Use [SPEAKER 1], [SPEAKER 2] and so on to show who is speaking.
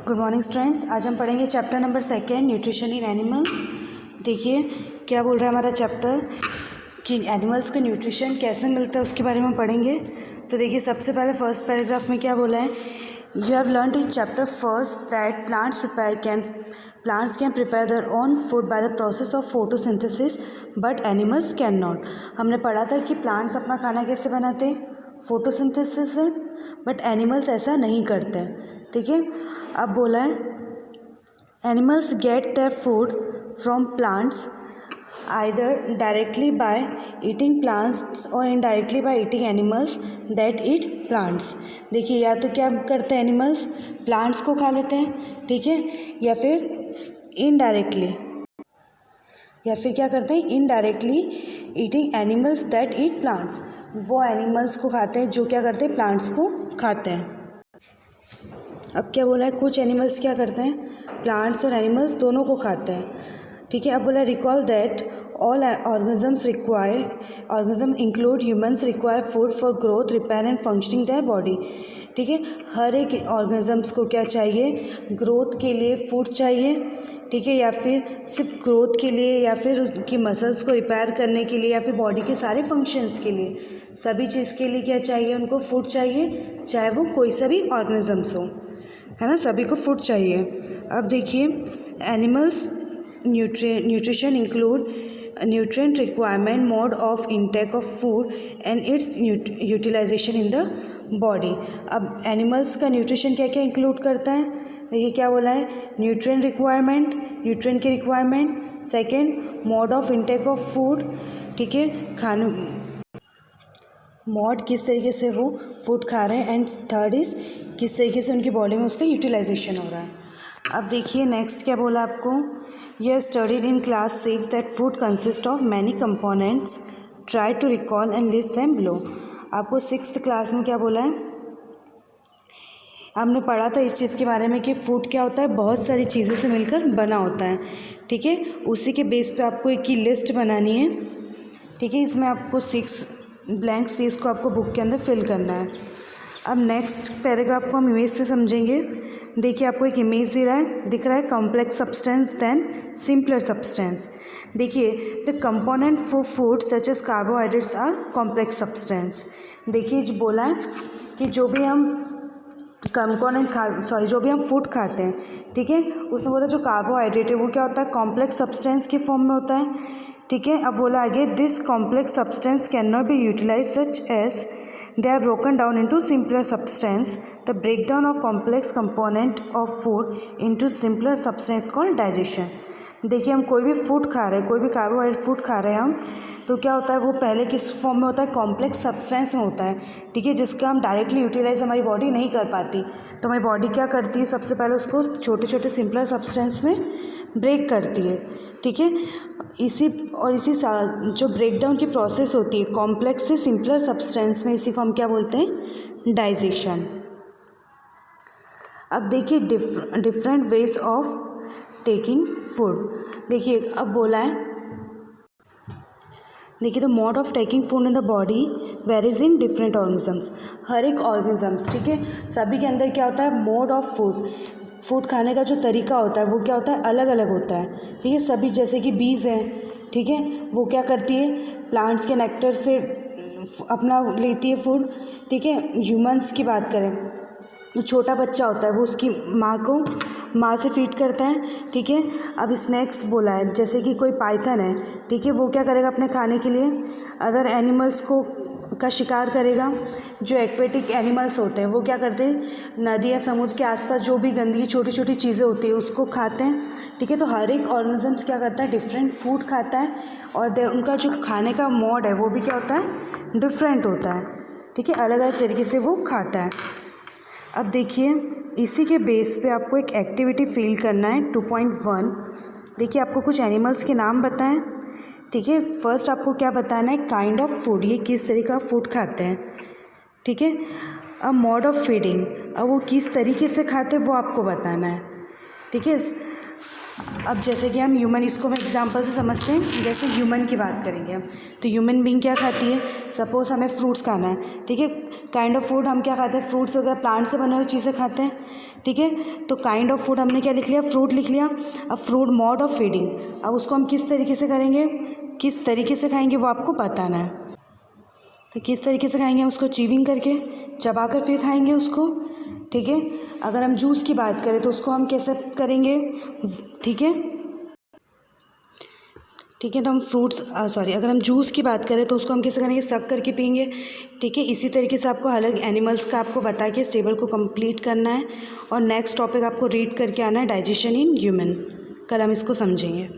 [SPEAKER 1] Good morning students. आज हम पढ़ेंगे chapter number 2 nutrition in animal. देखिए क्या बोल रहा है हमारा चैप्टर कि एनिमल्स को न्यूट्रिशन कैसे मिलता है उसके बारे में पढ़ेंगे। तो देखिए सबसे पहले फर्स्ट पैराग्राफ में क्या बोला है, you have learned in chapter first that plants can prepare their own food by the process of photosynthesis but animals can not. हमने पढ़ा था कि प्लांट्स अपना खाना कैसे बनाते हैं, फोटोसिंथेसिस से, बट एनिमल्स ऐसा नहीं करते हैं। ठीक है, अब बोला है animals get their food from plants either directly by eating plants और indirectly by eating animals that eat plants. देखिए या तो क्या करते हैं एनिमल्स, प्लांट्स को खा लेते हैं, ठीक है, या फिर इनडायरेक्टली, या फिर क्या करते हैं indirectly eating animals that eat plants. वो एनिमल्स को खाते हैं जो क्या करते हैं, प्लांट्स को खाते हैं। अब क्या बोला है, कुछ एनिमल्स क्या करते हैं, प्लांट्स और एनिमल्स दोनों को खाते हैं। ठीक है, अब बोला recall that all organism include humans require food for growth, repair and functioning their body. ठीक है, हर एक ऑर्गेनिजम्स को क्या चाहिए, ग्रोथ के लिए फूड चाहिए, ठीक है, या फिर सिर्फ ग्रोथ के लिए, या फिर उनकी मसल्स को रिपेयर करने के लिए, या फिर बॉडी के सारे फंक्शंस के लिए, सभी चीज़ के लिए क्या चाहिए, उनको फूड चाहिए, चाहे वो कोई सा भी ऑर्गेनिजम्स हो, है ना, सभी को फूड चाहिए। अब देखिए animals nutrition include nutrient requirement, mode of intake of food and its utilisation in the body. अब एनिमल्स का न्यूट्रिशन क्या क्या इंक्लूड करता है, देखिए क्या बोला है, न्यूट्रिएंट रिक्वायरमेंट, न्यूट्रिएंट की requirement, second mode of intake of food, ठीक है, खाने मोड किस तरीके से वो फूड खा रहे हैं, एंड थर्ड इज़ किस तरीके से उनकी बॉडी में उसका यूटिलाइजेशन हो रहा है। अब देखिए नेक्स्ट क्या बोला आपको, you have studied in class 6 that food consist of many components, try to recall and list them below. आपको 6th क्लास में क्या बोला है, हमने पढ़ा था इस चीज़ के बारे में कि फूड क्या होता है, बहुत सारी चीज़ों से मिलकर बना होता है। ठीक है, उसी के बेस पे आपको एक की लिस्ट बनानी है। ठीक है, इसमें आपको 6 ब्लैंक्स थी, इसको आपको बुक के अंदर फिल करना है। अब नेक्स्ट पैराग्राफ को हम इमेज से समझेंगे। देखिए आपको एक इमेज दिख रहा है complex substance then simpler substance. देखिए the component for food such as carbohydrates are complex substance. देखिए जो बोला है कि जो भी हम जो भी हम फूड खाते हैं, ठीक है, उसमें बोला जो कार्बोहाइड्रेट है वो क्या होता है, कॉम्प्लेक्स सब्सटेंस के फॉर्म में होता है। ठीक है, अब बोला आगे this complex substance can not be utilise such as they are broken down into simpler substance. The breakdown of complex component of food into simpler substance called digestion. देखिए हम कोई भी फूड खा रहे हैं, कोई भी कार्बोहाइड्रेट फूड खा रहे हैं हम, तो क्या होता है वो पहले किस फॉर्म में होता है, कॉम्प्लेक्स सब्सटेंस में होता है। ठीक है, जिसका हम डायरेक्टली यूटिलाइज हमारी बॉडी नहीं कर पाती, तो हमारी बॉडी क्या करती है, सबसे पहले उसको छोटे छोटे सिंपलर सब्सटेंस में ब्रेक करती है। ठीक है, इसी जो ब्रेकडाउन की प्रोसेस होती है कॉम्प्लेक्स से सिंपलर सब्सटेंस में, इसी को हम क्या बोलते हैं, डाइजेशन। अब देखिए different ways of taking food. देखिए अब बोला है, देखिए the mode of taking food in the body varies in different organisms. हर एक ऑर्गेनिजम्स, ठीक है, सभी के अंदर क्या होता है, मोड ऑफ फूड खाने का जो तरीका होता है वो क्या होता है, अलग अलग होता है। ठीक है, सभी जैसे कि बीज हैं, ठीक है, वो क्या करती है, प्लांट्स के नेक्टर से अपना लेती है फूड। ठीक है, ह्यूमंस की बात करें, जो छोटा बच्चा होता है वो उसकी माँ से फीड करता है। ठीक है, अब स्नैक्स बोला है, जैसे कि कोई पाइथन है, ठीक है, वो क्या करेगा अपने खाने के लिए अदर एनिमल्स का शिकार करेगा। जो एक्वेटिक एनिमल्स होते हैं वो क्या करते हैं, नदी या समुद्र के आसपास जो भी गंदगी छोटी छोटी चीज़ें होती है उसको खाते हैं। ठीक है, तो हर एक ऑर्गेनिजम्स क्या करता है, डिफरेंट फूड खाता है, और उनका जो खाने का मोड है वो भी क्या होता है, डिफरेंट होता है। ठीक है, अलग अलग तरीके से वो खाता है। अब देखिए इसी के बेस पे आपको एक एक्टिविटी फील करना है 2.1। देखिए आपको कुछ एनिमल्स के नाम बताएं। ठीक है, फर्स्ट आपको क्या बताना है, काइंड ऑफ फूड, ये किस तरीके का फूड खाते हैं। ठीक है, अब मोड ऑफ फीडिंग, अब वो किस तरीके से खाते हैं वो आपको बताना है। ठीक है, अब जैसे कि हम ह्यूमन, इसको हम एग्जांपल से समझते हैं। जैसे ह्यूमन की बात करेंगे हम, तो ह्यूमन बीइंग क्या खाती है? सपोज हमें फ्रूट्स खाना है, ठीक है। काइंड ऑफ फूड हम क्या खाते हैं? फ्रूट्स वगैरह, प्लांट से बने हुए चीज़ें खाते हैं, ठीक है। तो काइंड ऑफ फूड हमने क्या लिख लिया? फ्रूट लिख लिया। अब फ्रूट, मोड ऑफ फीडिंग, अब उसको हम किस तरीके से करेंगे, किस तरीके से खाएंगे वो आपको बताना है। तो किस तरीके से खाएंगे हम उसको? च्यूइंग करके, चबा कर फिर खाएंगे उसको, ठीक है। अगर हम जूस की बात करें तो उसको हम कैसे करेंगे, ठीक है, ठीक है। तो हम अगर हम जूस की बात करें तो उसको हम कैसे करेंगे? सक करके पियेंगे, ठीक है। इसी तरीके से आपको अलग एनिमल्स का आपको बता के इस टेबल को कंप्लीट करना है और नेक्स्ट टॉपिक आपको रीड करके आना है, डाइजेशन इन ह्यूमन। कल हम इसको समझेंगे।